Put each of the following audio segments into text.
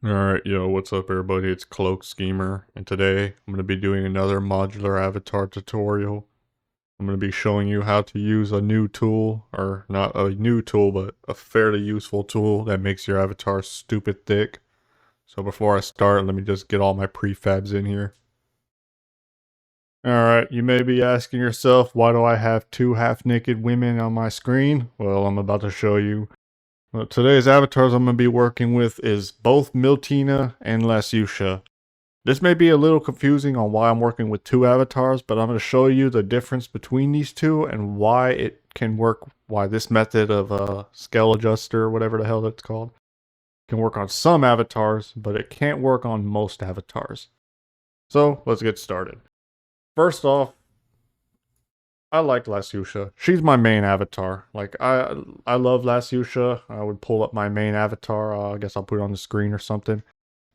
Alright, yo, what's up everybody? It's Cloak Schemer, and today I'm going to be doing another modular avatar tutorial. I'm going to be showing you how to use a new tool, or not a new tool, but a fairly useful tool that makes your avatar stupid thick. So before I start, let me just get all my prefabs in here. Alright, you may be asking yourself, why do I have two half-naked women on my screen? Well, I'm about to show you. Well, today's avatars I'm going to be working with is both Miltina and Lasucia. This may be a little confusing on why I'm working with two avatars, but I'm going to show you the difference between these two and why it can work, why this method of scale adjuster, whatever the hell that's called, can work on some avatars, but it can't work on most avatars. So let's get started. First off, I like Lasucia. She's my main avatar. Like, I love Lasucia. I would pull up my main avatar. I guess I'll put it on the screen or something.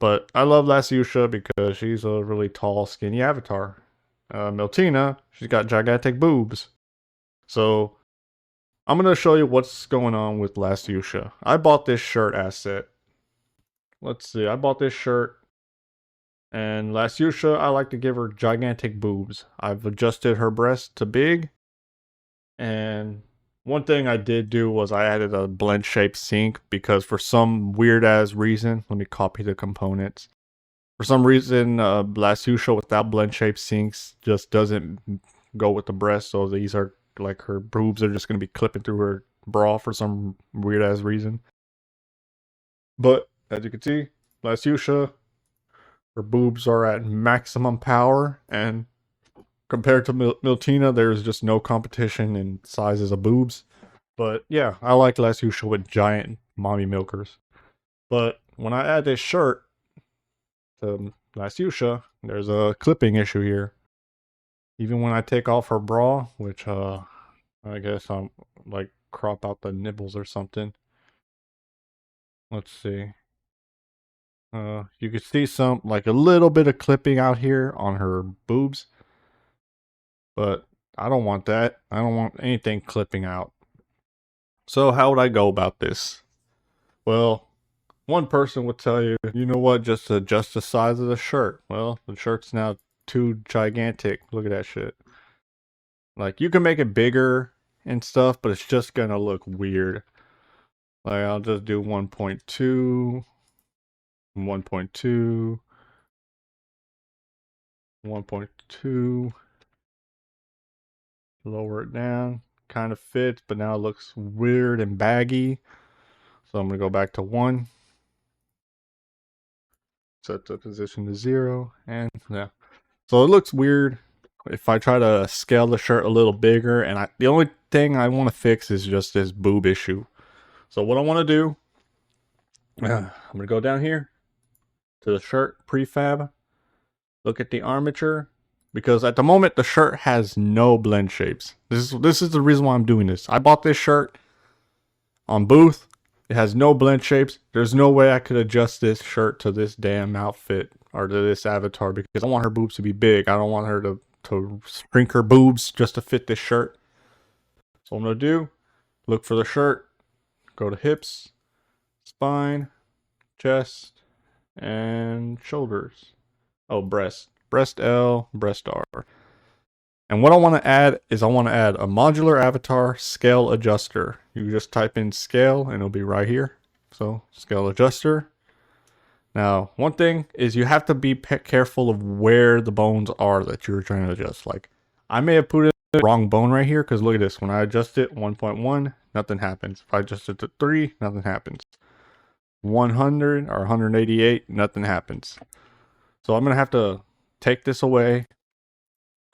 But I love Lasucia because she's a really tall, skinny avatar. Miltina, she's got gigantic boobs. So, I'm going to show you what's going on with Lasucia. I bought this shirt asset. Let's see, I bought this shirt. And Lasucia, I like to give her gigantic boobs. I've adjusted her breast to big. And one thing I did do was I added a blend shape sink because for some weird ass reason, let me copy the components. For some reason, Lasucia without blend shape sinks just doesn't go with the breast. So these are like her boobs are just going to be clipping through her bra for some weird ass reason. But as you can see, Lasucia, her boobs are at maximum power, and compared to Miltina, there's just no competition in sizes of boobs. But yeah, I like Lasucia with giant mommy milkers. But when I add this shirt to Lasucia, there's a clipping issue here. Even when I take off her bra, which I guess I'm like crop out the nipples or something. Let's see. You can see some, like a little bit of clipping out here on her boobs. But I don't want that. I don't want anything clipping out. So how would I go about this? Well, one person would tell you, you know what, just adjust the size of the shirt. Well, the shirt's now too gigantic. Look at that shit. Like, you can make it bigger and stuff, but it's just gonna look weird. Like, I'll just do 1.2, 1.2, 1.2. Lower it down. Kind of fits, but now it looks weird and baggy. So I'm gonna go back to 1. Set the position to 0, and yeah. So it looks weird if I try to scale the shirt a little bigger, and the only thing I want to fix is just this boob issue. So what I want to do, I'm going to go down here to the shirt prefab, look at the armature, because at the moment the shirt has no blend shapes. This is the reason why I'm doing this. I bought this shirt on Booth. It has no blend shapes. There's no way I could adjust this shirt to this damn outfit or to this avatar because I want her boobs to be big. I don't want her to shrink her boobs just to fit this shirt. So what I'm going to do, look for the shirt, go to hips, spine, chest, and shoulders. Oh, breast. Breast L, breast R. And what I want to add is I want to add a modular avatar scale adjuster. You just type in scale and it'll be right here. So scale adjuster. Now, one thing is you have to be careful of where the bones are that you're trying to adjust. Like, I may have put in the wrong bone right here because look at this. When I adjust it 1.1, nothing happens. If I adjust it to 3, nothing happens. 100 or 188, nothing happens. So I'm going to have to take this away,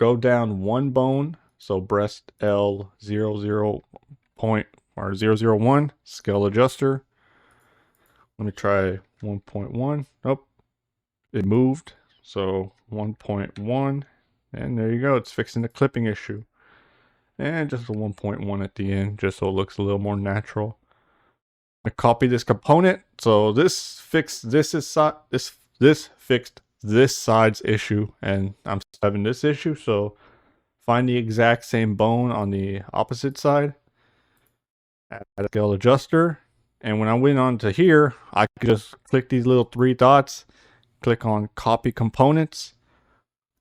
go down one bone, so breast L 00 point or 001 scale adjuster. Let me try 1.1. Nope, it moved. So 1.1, and there you go. It's fixing the clipping issue. And just a 1.1 at the end, just so it looks a little more natural. I copy this component. So this fixed this fixed this side's issue, and I'm having this issue. So find the exact same bone on the opposite side. Add a scale adjuster. And when I went on to here, I could just click these little three dots, click on copy components,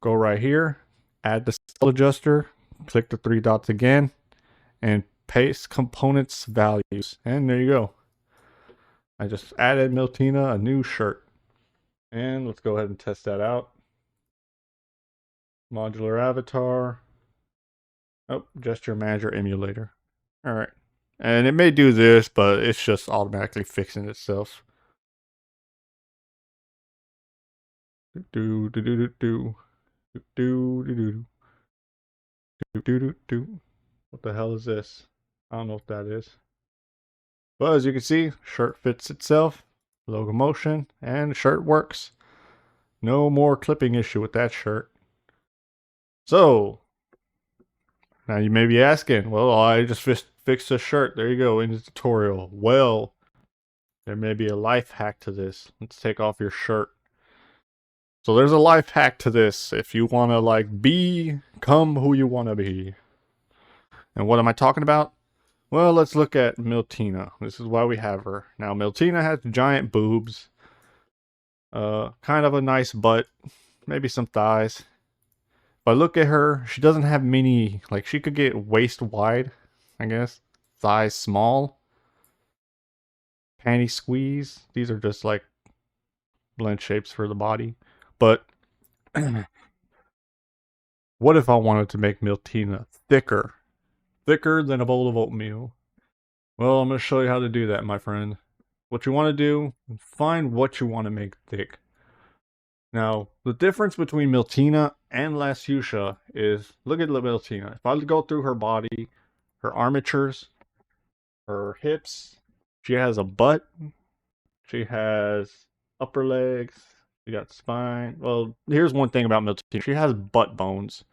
go right here, add the scale adjuster, click the three dots again, and paste components values. And there you go. I just added Miltina a new shirt. And let's go ahead and test that out. Modular avatar. Oh, gesture manager emulator. All right. And it may do this, but it's just automatically fixing itself. Do do do do do do do do do do do do. What the hell is this? I don't know what that is. But as you can see, shirt fits itself, logo motion, and shirt works. No more clipping issue with that shirt. So, now you may be asking, well, I just fixed a shirt. There you go, in the tutorial. Well, there may be a life hack to this. Let's take off your shirt. So there's a life hack to this if you want to like become who you want to be. And what am I talking about? Well, let's look at Miltina. This is why we have her. Now, Miltina has giant boobs. Kind of a nice butt. Maybe some thighs. But look at her. She doesn't have many, like she could get waist wide, I guess. Thighs small. Panty squeeze. These are just like blend shapes for the body. But what if I wanted to make Miltina thicker? Thicker than a bowl of oatmeal. Well, I'm going to show you how to do that, my friend. What you want to do, find what you want to make thick. Now, the difference between Miltina and Lasiusha is, look at Miltina. If I go through her body, her armatures, her hips, she has a butt, she has upper legs, she got spine. Well, here's one thing about Miltina. She has butt bones.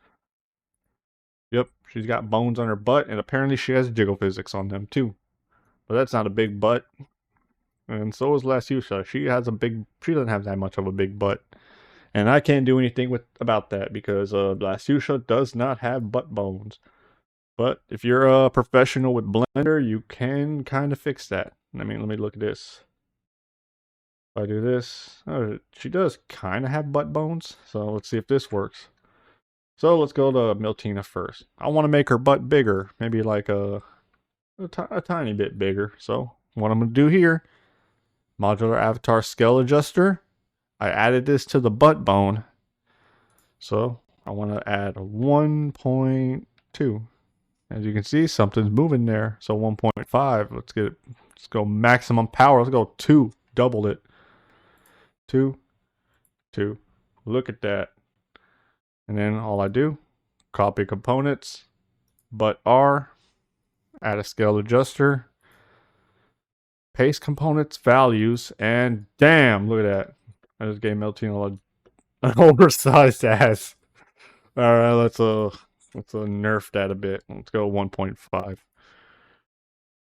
Yep, she's got bones on her butt, and apparently she has jiggle physics on them too. But that's not a big butt. And so is Lasiusha. She doesn't have that much of a big butt. And I can't do anything about that because Lasiusha does not have butt bones. But if you're a professional with Blender, you can kind of fix that. I mean, let me look at this. If I do this, oh, she does kind of have butt bones. So let's see if this works. So let's go to Miltina first. I want to make her butt bigger, maybe like a tiny bit bigger. So what I'm going to do here, modular avatar scale adjuster. I added this to the butt bone. So I want to add 1.2. As you can see, something's moving there. So 1.5. Let's go maximum power. Let's go 2. Doubled it. 2. 2. Look at that. And then all I do, copy components, butt R, add a scale adjuster, paste components, values, and damn, look at that. I just gave Miltina an oversized ass. Alright, let's nerf that a bit. Let's go 1.5.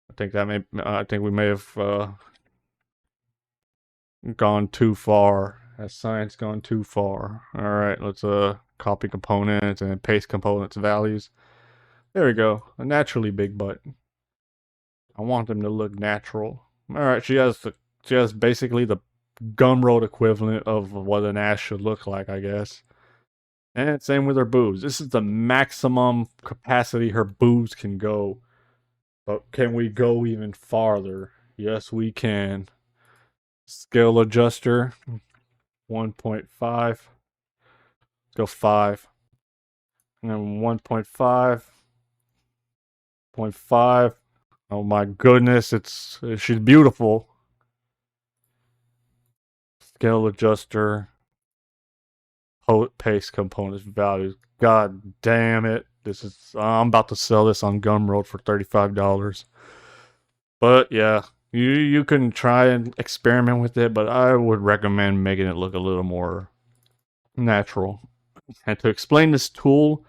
I think we may have gone too far. Has science gone too far? Alright, let's copy components and paste components values. There we go. A naturally big butt. I want them to look natural. Alright, she has basically the gumroad equivalent of what an ass should look like, I guess. And same with her boobs. This is the maximum capacity her boobs can go. But can we go even farther? Yes, we can. Scale adjuster, 1.5. Let's go 5. And then 1.5. 0.5. Oh my goodness, she's beautiful. Scale adjuster. Paste components values. God damn it. I'm about to sell this on Gumroad for $35. But yeah, you can try and experiment with it, but I would recommend making it look a little more natural. And to explain this tool,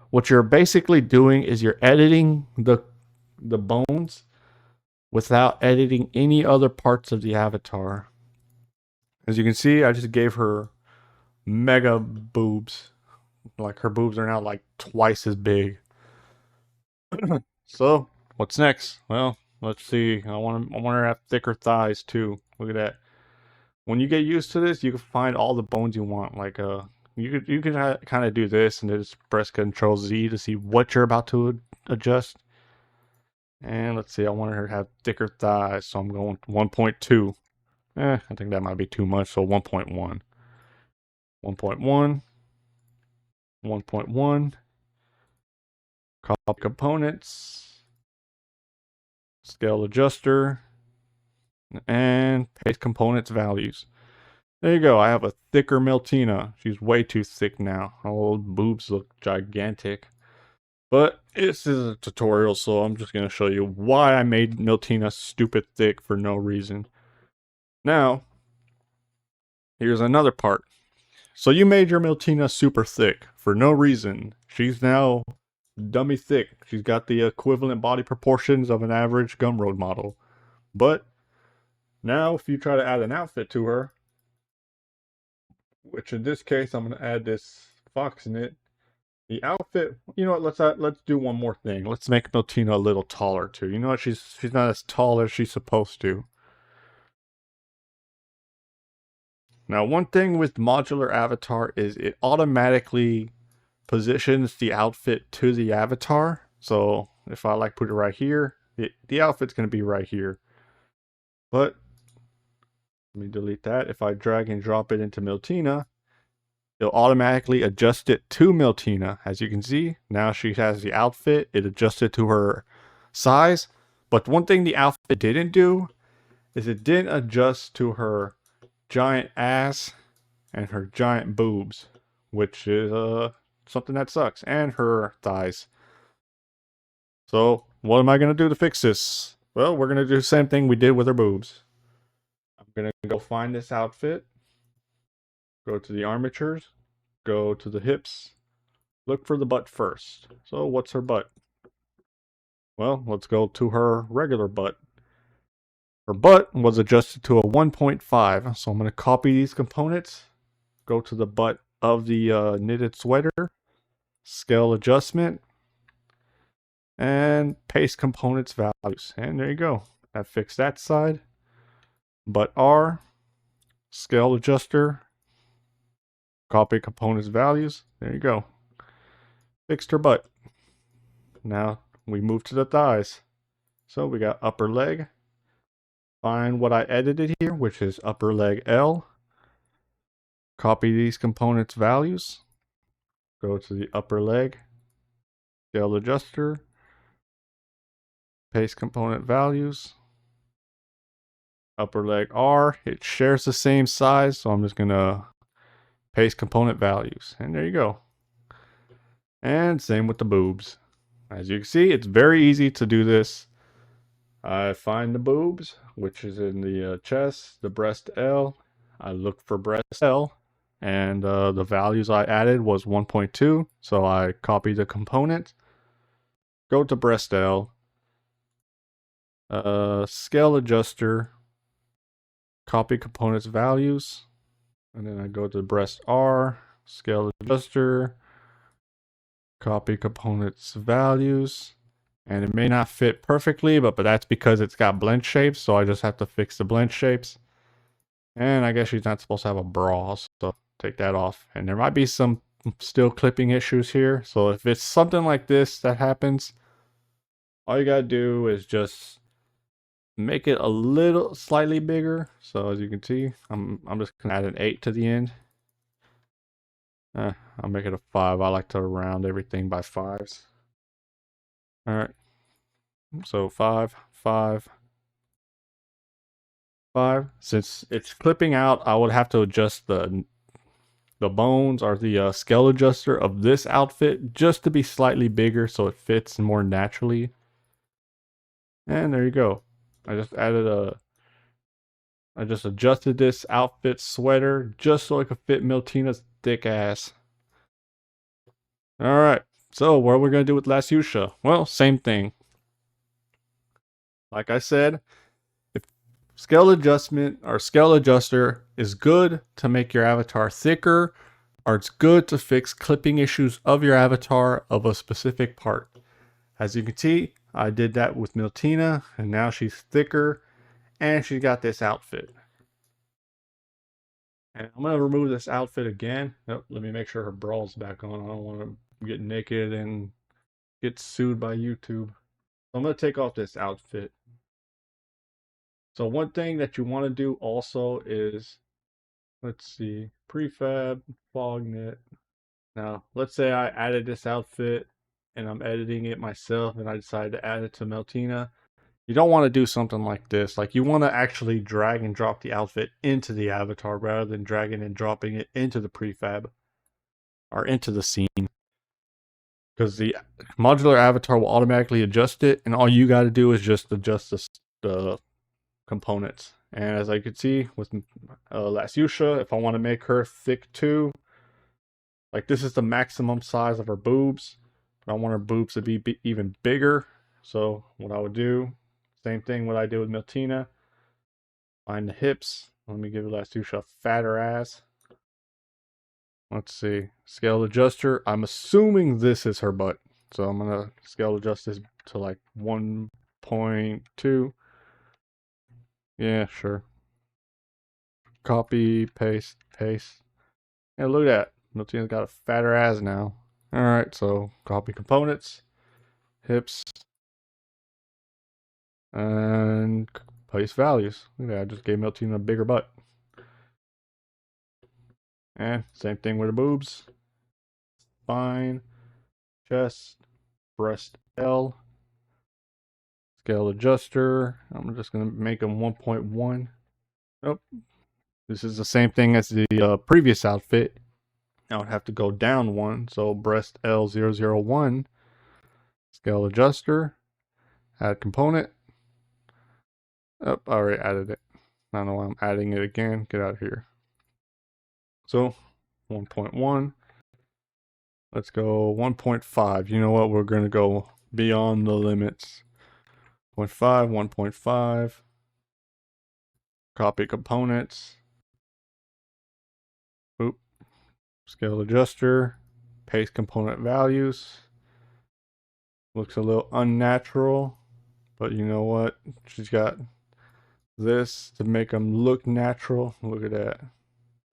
what you're basically doing is you're editing the bones without editing any other parts of the avatar. As you can see, I just gave her mega boobs. Like her boobs are now like twice as big. So, what's next? Well, Let's see. I want her to have thicker thighs too. Look at that. When you get used to this, you can find all the bones you want. Like you can kind of do this and then just press Control Z to see what you're about to adjust. And let's see. I want her to have thicker thighs, so I'm going 1.2. I think that might be too much. So 1.1, 1.1, 1.1. Copy components, scale adjuster, and paste components values. There you go. I have a thicker Meltina. She's way too thick now. Her old boobs look gigantic. But this is a tutorial, so I'm just going to show you why I made Meltina stupid thick for no reason. Now, here's another part. So you made your Meltina super thick for no reason. She's now dummy thick. She's got the equivalent body proportions of an average Gumroad model. But now if you try to add an outfit to her, which in this case I'm going to add this fox in it, the outfit, you know what, let's do one more thing. Let's make Meltina a little taller too. You know what, she's not as tall as she's supposed to. Now one thing with modular avatar is it automatically positions the outfit to the avatar. So if I like put it right here, the outfit's going to be right here. But let me delete that. If I drag and drop it into Meltina, it'll automatically adjust it to Meltina. As you can see, now she has the outfit. It adjusted to her size. But one thing the outfit didn't do is it didn't adjust to her giant ass and her giant boobs, which is something that sucks, and her thighs. So what am I going to do to fix this? Well, we're going to do the same thing we did with her boobs. I'm going to go find this outfit, go to the armatures, go to the hips, look for the butt first. So what's her butt? Well, let's go to her regular butt. Her butt was adjusted to a 1.5, so I'm going to copy these components, go to the butt of the knitted sweater, scale adjustment, and paste components values. And there you go. That fixed that side. Butt R, scale adjuster, copy components values. There you go. Fixed her butt. Now we move to the thighs. So we got upper leg. Find what I edited here, which is upper leg L. Copy these components values. Go to the upper leg, scale adjuster, paste component values. Upper leg R, it shares the same size, so I'm just gonna paste component values. And there you go. And same with the boobs. As you can see, it's very easy to do this. I find the boobs, which is in the chest, the breast L. I look for breast L, and the values I added was 1.2, so I copy the component, go to breast L, scale adjuster, copy components values, and then I go to breast R, scale adjuster, copy components values. And it may not fit perfectly, but that's because it's got blend shapes, so I just have to fix the blend shapes. And I guess she's not supposed to have a bra, so take that off. And there might be some still clipping issues here, so if it's something like this that happens, all you gotta do is just make it a little slightly bigger. So as you can see, I'm just gonna add an 8 to the end. I'll make it a 5. I like to round everything by 5s. Alright, so 5, 5, 5. Since it's clipping out, I would have to adjust the bones or the scale adjuster of this outfit just to be slightly bigger so it fits more naturally. And there you go. I just adjusted this outfit sweater just so it could fit Meltina's thick ass. Alright, so what are we going to do with Lasiusha? Well, same thing. Like I said, if scale adjustment or scale adjuster is good to make your avatar thicker, or it's good to fix clipping issues of your avatar of a specific part. As you can see, I did that with Miltina, and now she's thicker, and she's got this outfit. And I'm gonna remove this outfit again. Nope, let me make sure her bra's back on. I don't want to get naked and get sued by YouTube. I'm gonna take off this outfit. So one thing that you want to do also is, let's see, prefab, fog knit. Now, let's say I added this outfit and I'm editing it myself and I decided to add it to Meltina. You don't want to do something like this. Like, you want to actually drag and drop the outfit into the avatar rather than dragging and dropping it into the prefab or into the scene. Because the modular avatar will automatically adjust it, and all you got to do is just adjust the components. And as I could see with Lasyusha, if I want to make her thick too, like, this is the maximum size of her boobs, but I want her boobs to be even bigger. So what I would do, same thing what I did with Miltina, find the hips. Let me give Lasyusha a fatter ass. Let's see, scale adjuster. I'm assuming this is her butt, so I'm gonna scale adjust this to like 1.2. Yeah, sure. Copy, paste, paste. Yeah, look at that. Miltina's got a fatter ass now. Alright, so copy components, hips, and paste values. Look at that, I just gave Miltina a bigger butt. And same thing with the boobs. Spine, chest, breast L. Scale adjuster. I'm just going to make them 1.1. Nope. This is the same thing as the previous outfit. I would have to go down one. So breast L001. Scale adjuster. Add component. Oh, I already added it. I don't know why I'm adding it again. Get out of here. So 1.1. Let's go 1.5. You know what? We're going to go beyond the limits. 0.5, 1.5. Copy components. Oop. Scale adjuster. Paste component values. Looks a little unnatural, but you know what? She's got this to make them look natural. Look at that.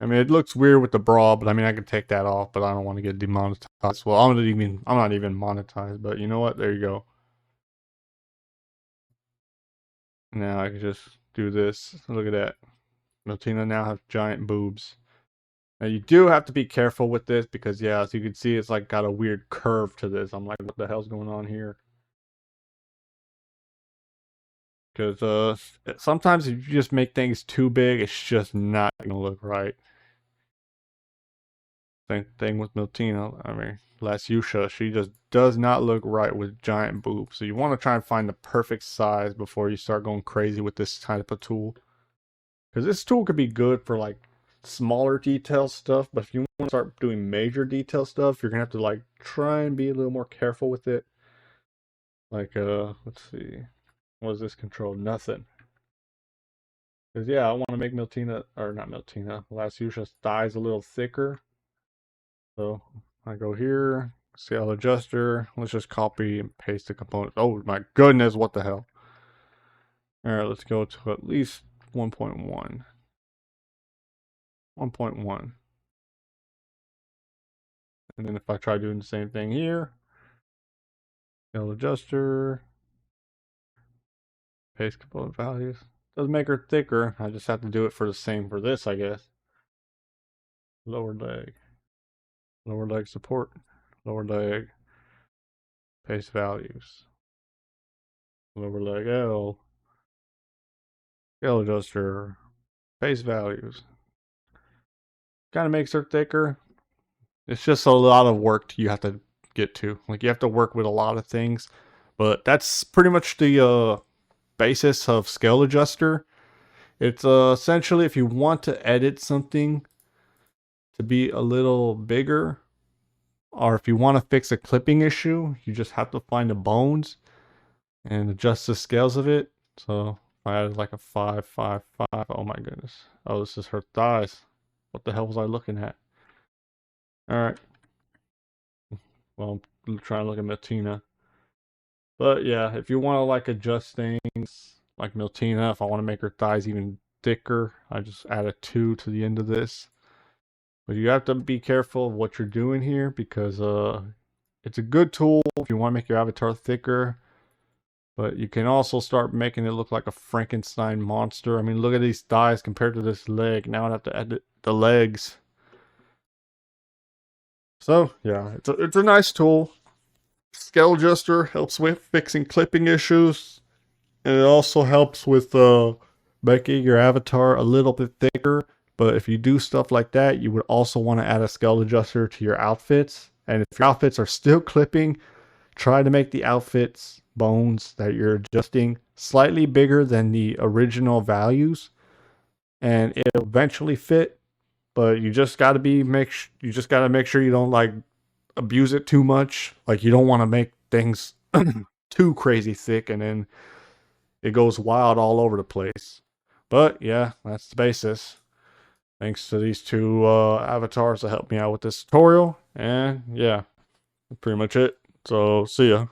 I mean, it looks weird with the bra, but I mean, I could take that off, but I don't want to get demonetized. Well, I'm not even monetized, but you know what? There you go. Now I can just do this. Look at that. Miltina now has giant boobs. Now you do have to be careful with this because, yeah, as you can see, it's like got a weird curve to this. I'm like, what the hell's going on here? Because sometimes if you just make things too big, it's just not going to look right. Same thing with Miltina. I mean, Lasyusha, she just does not look right with giant boobs. So you want to try and find the perfect size before you start going crazy with this type of tool. Because this tool could be good for like smaller detail stuff, but if you want to start doing major detail stuff, you're going to have to like try and be a little more careful with it. Like, let's see. What does this control? Nothing. Because, yeah, I want to make Miltina, or not Miltina, Lasyusha's thighs a little thicker. So I go here, scale adjuster. Let's just copy and paste the components. Oh my goodness, what the hell? All right, let's go to at least 1.1. 1.1. And then if I try doing the same thing here, scale adjuster, paste component values. Doesn't make her thicker. I just have to do it for the same for this, I guess. Lower leg support, lower leg, paste values, lower leg L, scale adjuster, paste values. Kind of makes her thicker. It's just a lot of work you have to get to. Like, you have to work with a lot of things. But that's pretty much the basis of scale adjuster. It's essentially if you want to edit something to be a little bigger, or if you want to fix a clipping issue, you just have to find the bones and adjust the scales of it. So if I added like a 5, 5, 5. Oh my goodness. Oh, this is her thighs. What the hell was I looking at? All right. Well, I'm trying to look at Matina. But yeah, if you want to like adjust things, like Miltina, if I want to make her thighs even thicker, I just add a 2 to the end of this. But you have to be careful of what you're doing here because it's a good tool if you want to make your avatar thicker. But you can also start making it look like a Frankenstein monster. I mean, look at these thighs compared to this leg. Now I have to add the legs. So yeah, it's a nice tool. Scale adjuster helps with fixing clipping issues, and it also helps with making your avatar a little bit thicker. But if you do stuff like that, you would also want to add a scale adjuster to your outfits. And if your outfits are still clipping, try to make the outfits bones that you're adjusting slightly bigger than the original values, and it'll eventually fit. But you just got to you just got to make sure you don't like abuse it too much. Like you don't want to make things too crazy thick and then it goes wild all over the place. But yeah, that's the basis. Thanks to these two avatars that helped me out with this tutorial. And yeah, pretty much it. So see ya.